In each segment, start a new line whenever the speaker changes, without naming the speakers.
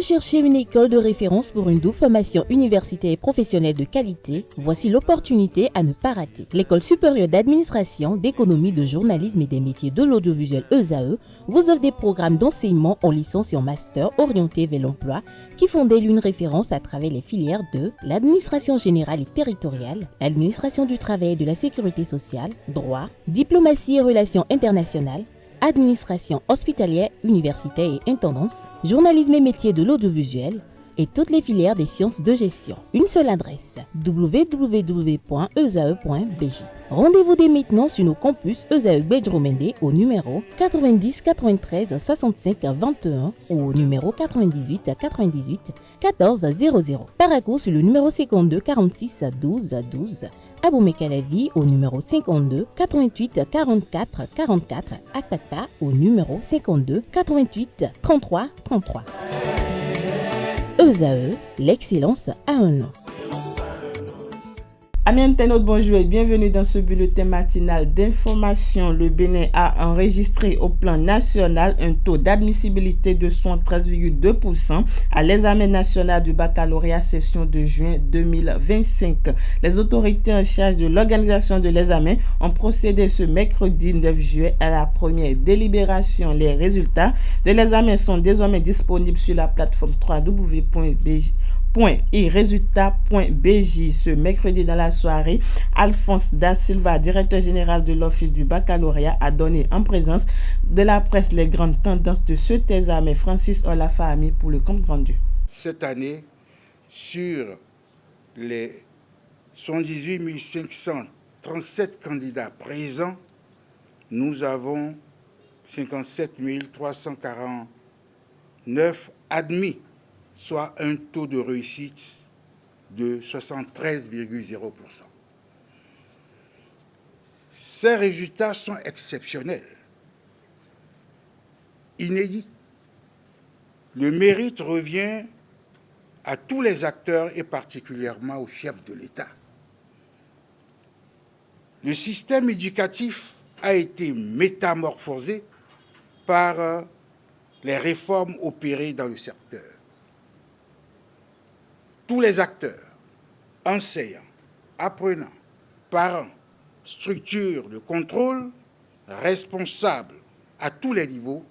cherchez une école de référence pour une double formation universitaire et professionnelle de qualité? Voici l'opportunité à ne pas rater. L'École supérieure d'administration, d'économie, de journalisme et des métiers de l'audiovisuel ESAE vous offre des programmes d'enseignement en licence et en master orientés vers l'emploi qui font d'elle une référence à travers les filières de l'administration générale et territoriale, l'administration du travail et de la sécurité sociale, droit, diplomatie et relations internationales, administration hospitalière, universitaire et intendance, journalisme et métiers de l'audiovisuel et toutes les filières des sciences de gestion. Une seule adresse, www.esae.bj. Rendez-vous dès maintenant sur nos campus ESAE Bedjromende au numéro 90 93 65 21 ou au numéro 98 98 14 00. Paracourt sur le numéro 52 46 12 12. Aboumé-Calavi au numéro 52 88 44 44. Akpata au numéro 52 88 33 33. ESAE, l'excellence a un nom.
Amis internautes, bonjour et bienvenue dans ce bulletin matinal d'information. Le Bénin a enregistré au plan national un taux d'admissibilité de 73,2% à l'examen national du baccalauréat session de juin 2025. Les autorités en charge de l'organisation de l'examen ont procédé ce mercredi 9 juillet à la première délibération. Les résultats de l'examen sont désormais disponibles sur la plateforme www.iresultat.bj. Ce mercredi dans la soirée, Alphonse Da Silva, directeur général de l'Office du baccalauréat, a donné en présence de la presse les grandes tendances de cet examen. Francis Olafahami pour le compte rendu.
Cette année, sur les 118 537 candidats présents, nous avons 57 349 admis, soit un taux de réussite de 73,0%. Ces résultats sont exceptionnels, inédits. Le mérite revient à tous les acteurs et particulièrement au chef de l'État. Le système éducatif a été métamorphosé par les réformes opérées dans le secteur. Tous les acteurs, enseignants, apprenants, parents, structures de contrôle, responsables à tous les niveaux,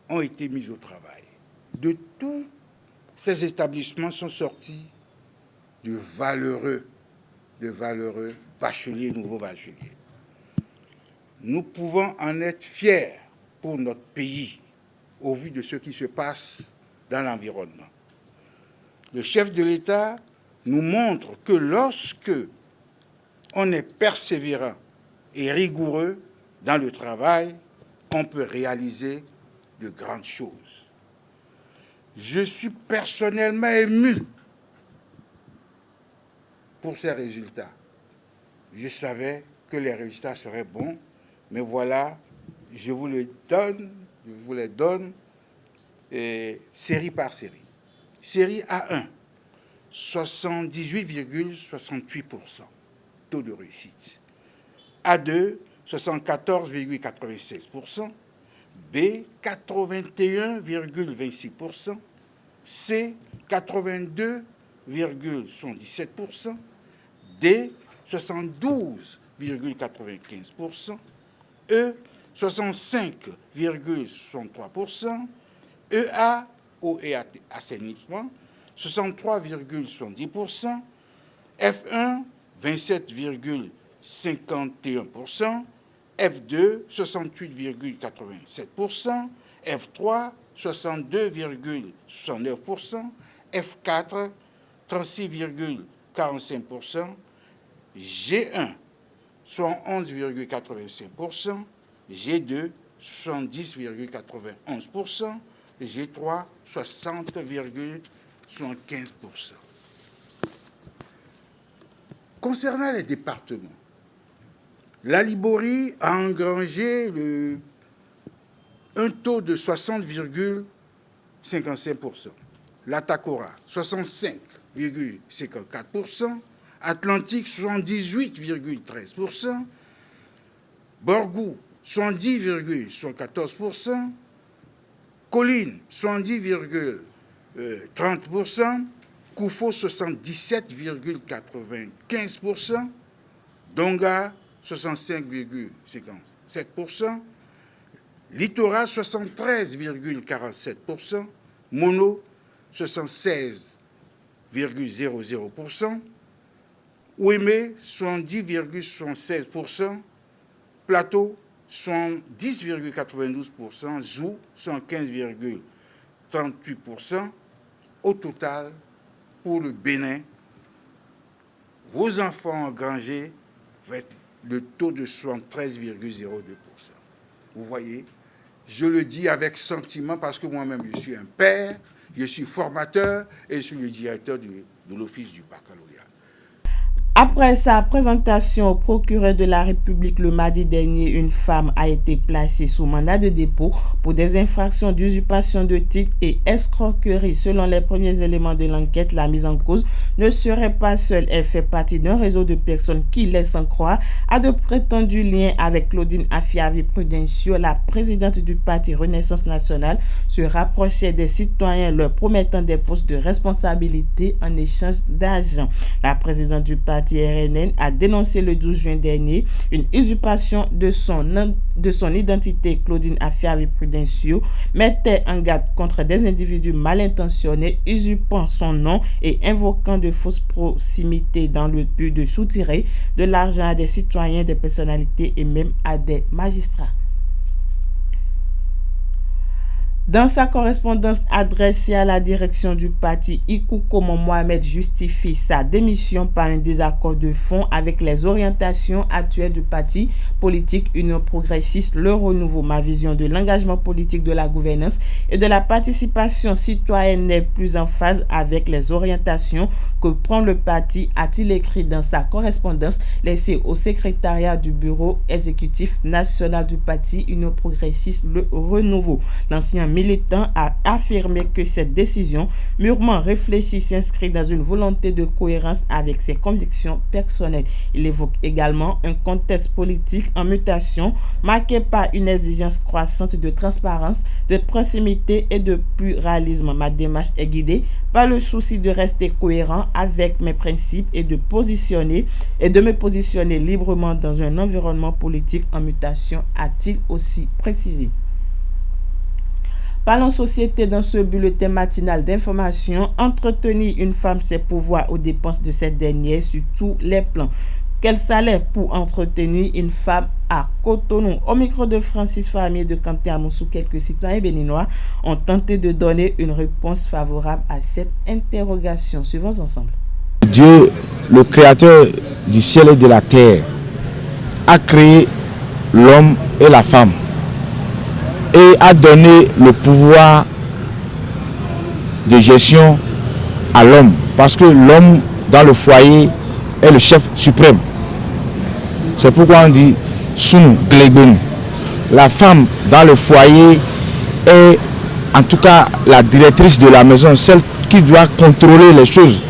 ont été mis au travail. De tous ces établissements sont sortis de valeureux bacheliers, nouveaux bacheliers. Nous pouvons en être fiers pour notre pays au vu de ce qui se passe dans l'environnement. Le chef de l'État nous montre que lorsque on est persévérant et rigoureux dans le travail, on peut réaliser de grandes choses. Je suis personnellement ému pour ces résultats. Je savais que les résultats seraient bons, mais voilà, je vous les donne série par série. Série A1, 78,68%, taux de réussite. A2, 74,96%. B, 81,26%. C, 82,77%. D, 72,95%. E, 65,63%. EA, eau et assainissement, 63,70%, F1, 27,51%, F2, 68,87%, F3, 62,69%, F4, 36,45%, G1, 71,85%, G2, 70,91%, G3, 60,75%. Concernant les départements, la Liborie a engrangé un taux de 60,55%. La Takora, 65,54%. Atlantique, 78,13%. Borgou, 70,14%. Colline, 70,14%. 30%, Koufo 77,95%, Donga 65,57%, Littoral 73,47%, Mono 76,00%, Ouémé 70,76%, Plateau 10,92%, Zou 115,38%. Au total, pour le Bénin, vos enfants engrangés vont être le taux de 73,02%. Vous voyez, je le dis avec sentiment parce que moi-même, je suis un père, je suis formateur et je suis le directeur de l'Office du baccalauréat.
Après sa présentation au procureur de la République le mardi dernier, une femme a été placée sous mandat de dépôt pour des infractions d'usurpation de titre et escroquerie. Selon les premiers éléments de l'enquête, la mise en cause ne serait pas seule. Elle fait partie d'un réseau de personnes qui, laissant croire à de prétendus liens avec Claudine Afiavi-Prudencio, la présidente du parti Renaissance nationale, se rapprochait des citoyens leur promettant des postes de responsabilité en échange d'argent. La présidente du parti RNN a dénoncé le 12 juin dernier une usurpation de son identité. Claudine Afiavi-Prudencio mettait en garde contre des individus mal intentionnés usurpant son nom et invoquant de fausses proximités dans le but de soutirer de l'argent à des citoyens, des personnalités et même à des magistrats. Dans sa correspondance adressée à la direction du parti, Ikou Komo Mohamed justifie sa démission par un désaccord de fond avec les orientations actuelles du parti politique Union progressiste Le Renouveau. Ma vision de l'engagement politique, de la gouvernance et de la participation citoyenne n'est plus en phase avec les orientations que prend le parti, a-t-il écrit dans sa correspondance laissée au secrétariat du bureau exécutif national du parti Union progressiste Le Renouveau. L'ancien militant a affirmé que cette décision mûrement réfléchie s'inscrit dans une volonté de cohérence avec ses convictions personnelles. Il évoque également un contexte politique en mutation marqué par une exigence croissante de transparence, de proximité et de pluralisme. Ma démarche est guidée par le souci de rester cohérent avec mes principes et de me positionner librement dans un environnement politique en mutation, a-t-il aussi précisé. Parlons société dans ce bulletin matinal d'information. Entretenir une femme, ses pouvoirs aux dépenses de cette dernière sur tous les plans. Quel salaire pour entretenir une femme à Cotonou? Au micro de Francis Fahmier de Kanté Amoussou, quelques citoyens béninois ont tenté de donner une réponse favorable à cette interrogation. Suivons ensemble.
Dieu, le créateur du ciel et de la terre, a créé l'homme et la femme et a donné le pouvoir de gestion à l'homme, parce que l'homme dans le foyer est le chef suprême. C'est pourquoi on dit Sunu Glegbenu. La femme dans le foyer est en tout cas la directrice de la maison, celle qui doit contrôler les choses,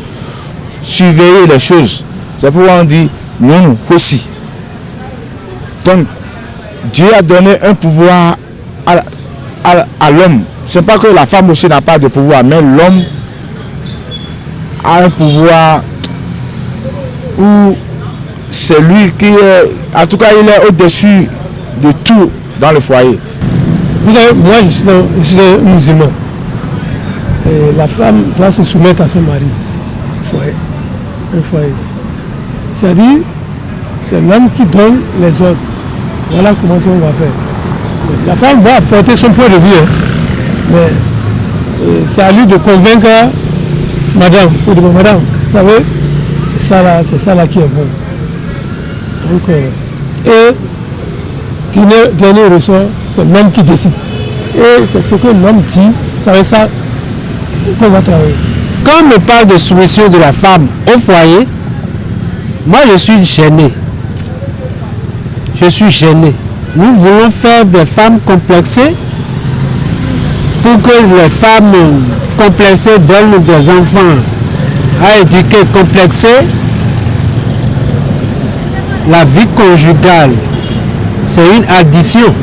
surveiller les choses. C'est pourquoi on dit Nunu aussi. Donc Dieu a donné un pouvoir à l'homme. C'est pas que la femme aussi n'a pas de pouvoir, mais l'homme a un pouvoir où c'est lui qui est, en tout cas il est au-dessus de tout dans le foyer.
Vous savez, moi je suis un musulman. Et la femme doit se soumettre à son mari. Un foyer. C'est-à-dire, c'est l'homme qui donne les ordres. Voilà comment on va faire. La femme va apporter son point de vue, mais c'est à lui de convaincre madame, ou de madame, vous savez, c'est ça là qui est bon. Donc, et dernier ressort, c'est l'homme qui décide. Et c'est ce que l'homme dit, c'est avec ça qu'on va travailler.
Quand on me parle de soumission de la femme au foyer, moi je suis gêné. Je suis gêné. Nous voulons faire des femmes complexées pour que les femmes complexées donnent des enfants à éduquer complexés. La vie conjugale, c'est une addition.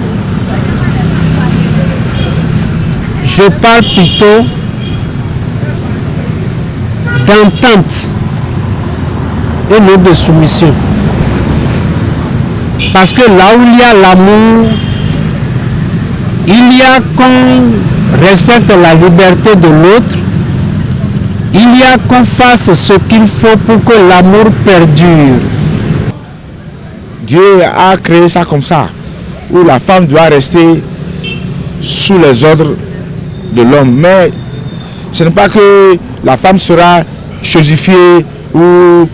Je parle plutôt d'entente et non de soumission. Parce que là où il y a l'amour, il y a qu'on respecte la liberté de l'autre, il y a qu'on fasse ce qu'il faut pour que l'amour perdure.
Dieu a créé ça comme ça, où la femme doit rester sous les ordres de l'homme. Mais ce n'est pas que la femme sera chosifiée ou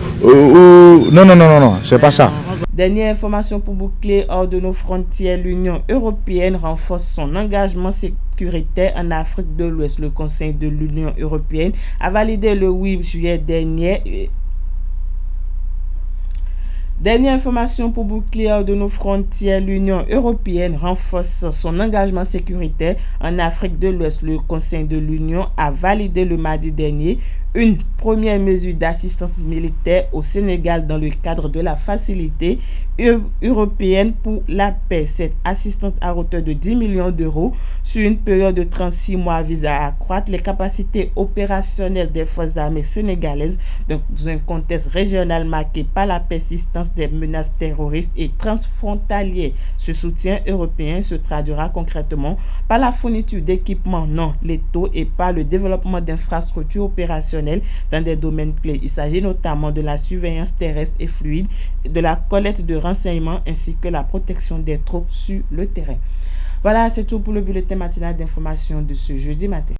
non, c'est pas ça.
Dernière information pour boucler, hors de nos frontières, l'Union européenne renforce son engagement sécuritaire en Afrique de l'Ouest. Le Conseil de l'Union européenne a validé le 8 juillet dernier. Dernière information pour boucler, hors de nos frontières, l'Union européenne renforce son engagement sécuritaire en Afrique de l'Ouest. Le Conseil de l'Union a validé le mardi dernier une première mesure d'assistance militaire au Sénégal dans le cadre de la facilité européenne pour la paix. Cette assistance à hauteur de 10 millions d'euros sur une période de 36 mois vise à accroître les capacités opérationnelles des forces armées sénégalaises dans un contexte régional marqué par la persistance des menaces terroristes et transfrontalières. Ce soutien européen se traduira concrètement par la fourniture d'équipements non létaux et par le développement d'infrastructures opérationnelles dans des domaines clés. Il s'agit notamment de la surveillance terrestre et fluide, de la collecte de renseignements ainsi que la protection des troupes sur le terrain. Voilà, c'est tout pour le bulletin matinal d'information de ce jeudi matin.